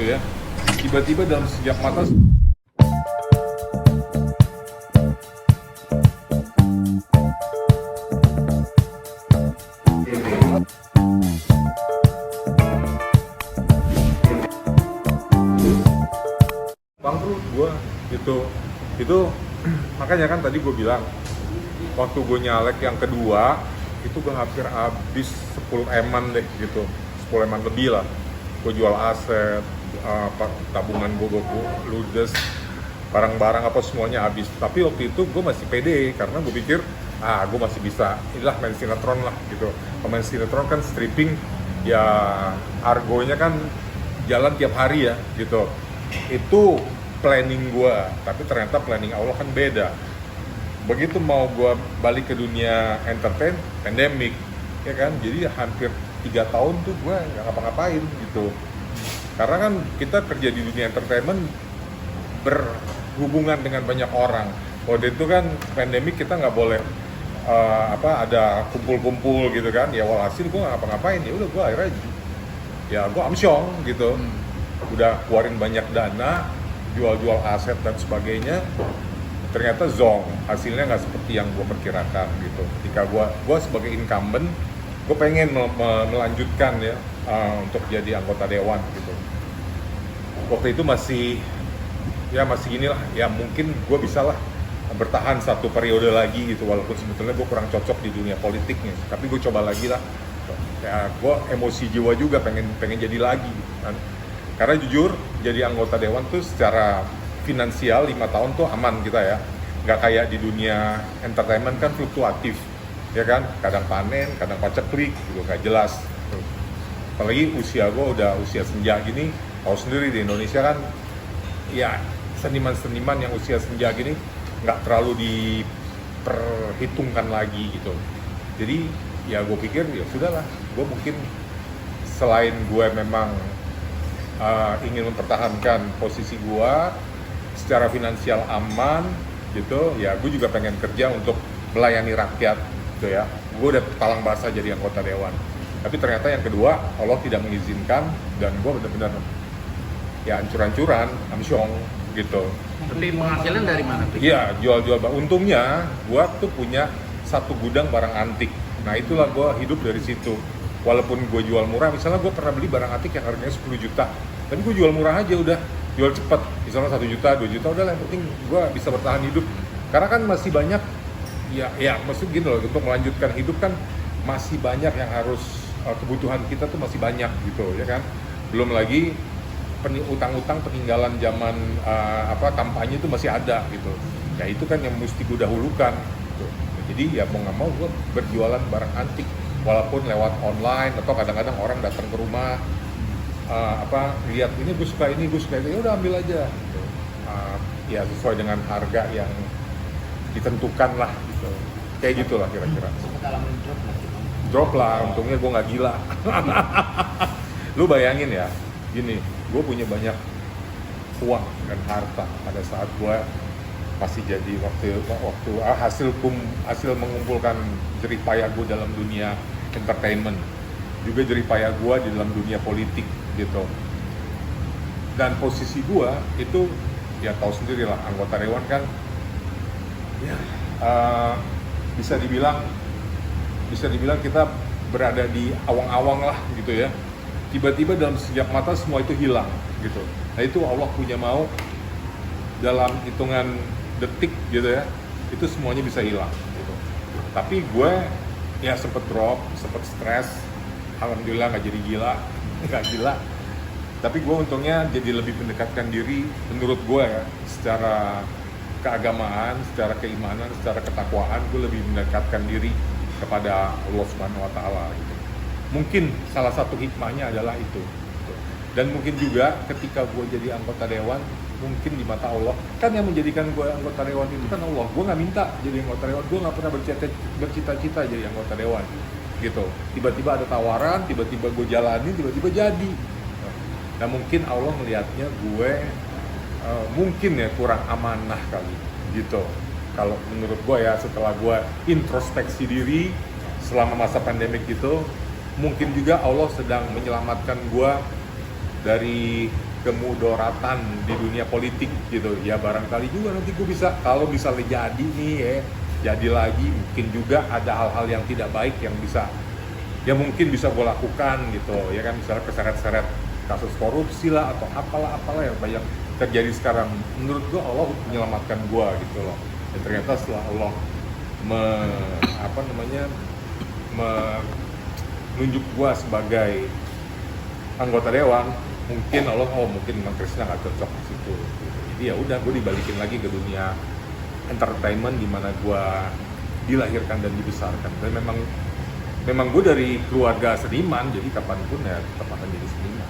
gitu ya. Tiba-tiba dalam sekejap mata bangkrut gue gitu. Itu makanya kan tadi gue bilang waktu gue nyalek yang kedua itu gue hampir habis 10 eman deh gitu, 10 eman lebih lah. Gue jual aset, tabungan gue ludes, barang-barang apa semuanya habis. Tapi waktu itu gue masih pede karena gue pikir gue masih bisa, inilah main sinetron lah gitu. Pemain sinetron kan stripping ya, argonya kan jalan tiap hari ya gitu. Itu planning gue, tapi ternyata planning Allah kan beda. Begitu mau gue balik ke dunia entertain, pandemic ya kan, jadi hampir 3 tahun tuh gue nggak ngapa-ngapain gitu. Karena kan kita kerja di dunia entertainment berhubungan dengan banyak orang. Waktu itu kan pandemic kita nggak boleh ada kumpul-kumpul gitu kan, ya walhasil gue nggak ngapa-ngapain. Ya udah gue akhirnya ya gue amsyong gitu, udah keluarin banyak dana, jual-jual aset dan sebagainya. Ternyata zong, hasilnya nggak seperti yang gue perkirakan gitu. Ketika gue sebagai incumbent, gue pengen melanjutkan ya untuk jadi anggota dewan gitu. Waktu itu masih inilah ya, mungkin gue bisa lah bertahan 1 periode lagi gitu, walaupun sebetulnya gue kurang cocok di dunia politiknya, tapi gue coba lagi lah. Ya gue emosi jiwa juga pengen jadi lagi gitu kan. Karena jujur jadi anggota dewan tuh secara finansial 5 tahun tuh aman kita ya, nggak kayak di dunia entertainment kan fluktuatif ya kan, kadang panen, kadang paceklik gitu, nggak jelas. Apalagi usia gue udah usia senja gini, tahu sendiri di Indonesia kan ya, seniman-seniman yang usia senja gini nggak terlalu diperhitungkan lagi gitu. Jadi ya gue pikir ya sudahlah, gue mungkin selain gue memang ingin mempertahankan posisi gue secara finansial aman gitu ya, gue juga pengen kerja untuk melayani rakyat gitu ya. Gue udah talang basah jadi anggota dewan, tapi ternyata yang kedua Allah tidak mengizinkan dan gue benar-benar ya ancur-ancuran, amsyong gitu. Tapi penghasilan dari mana tuh? Iya, jual-jual. Untungnya gue tuh punya 1 gudang barang antik. Nah itulah gue hidup dari situ. Walaupun gue jual murah, misalnya gue pernah beli barang antik yang harganya 10 juta, tapi gue jual murah aja udah, jual cepet, misalnya 1 juta, 2 juta, udah lah, yang penting gue bisa bertahan hidup. Karena kan masih banyak, ya maksud gini loh, untuk melanjutkan hidup kan masih banyak yang harus, kebutuhan kita tuh masih banyak gitu ya kan. Belum lagi utang-utang peninggalan zaman kampanye itu masih ada gitu. Ya itu kan yang mesti gue dahulukan gitu. Jadi ya mau nggak mau gue berjualan barang antik, walaupun lewat online atau kadang-kadang orang datang ke rumah lihat ini gue suka ini, ya udah ambil aja gitu. Ya sesuai dengan harga yang ditentukan lah gitu, kayak gitulah kira-kira. Drop lah, untungnya gue nggak gila. Lu bayangin ya, gini, gue punya banyak uang dan harta pada saat gue masih jadi waktu hasil mengumpulkan jerih payah gue dalam dunia entertainment, juga jerih payah gue di dalam dunia politik gitu. Dan posisi gue itu ya tahu sendiri lah, anggota dewan kan ya bisa dibilang kita berada di awang-awang lah gitu ya. Tiba-tiba dalam sekejap mata semua itu hilang gitu. Nah itu Allah punya mau, dalam hitungan detik gitu ya, itu semuanya bisa hilang gitu. Tapi gue ya sempet drop, sempet stres, alhamdulillah nggak jadi nggak gila. Tapi gue untungnya jadi lebih mendekatkan diri, menurut gue ya, secara keagamaan, secara keimanan, secara ketakwaan, gue lebih mendekatkan diri kepada Allah Subhanahu Wa Taala gitu. Mungkin salah satu hikmahnya adalah itu. Dan mungkin juga ketika gue jadi anggota dewan, mungkin di mata Allah, kan yang menjadikan gue anggota dewan itu kan Allah. Gue nggak minta jadi anggota dewan, gue nggak pernah bercita-cita jadi anggota dewan gitu. Tiba-tiba ada tawaran, tiba-tiba gue jalani, tiba-tiba jadi. Nah mungkin Allah melihatnya gue mungkin ya kurang amanah kali gitu. Kalau menurut gue ya, setelah gue introspeksi diri selama masa pandemik itu, mungkin juga Allah sedang menyelamatkan gue dari kemudoratan di dunia politik gitu ya, barangkali juga nanti gue bisa, kalau misalnya jadi nih ya, jadi lagi, mungkin juga ada hal-hal yang tidak baik yang bisa, ya mungkin bisa gue lakukan gitu ya kan, misalnya keseret-seret kasus korupsi lah atau apalah yang banyak terjadi sekarang. Menurut gue Allah menyelamatkan gue gitu loh, dan ternyata setelah Allah menunjuk gue sebagai anggota dewan, mungkin Allah mungkin memang Krisna nggak cocok di situ gitu. Jadi ya udah, gue dibalikin lagi ke dunia entertainment di mana gue dilahirkan dan dibesarkan, dan memang gue dari keluarga seniman, jadi kapanpun ya tetap akan jadi seniman.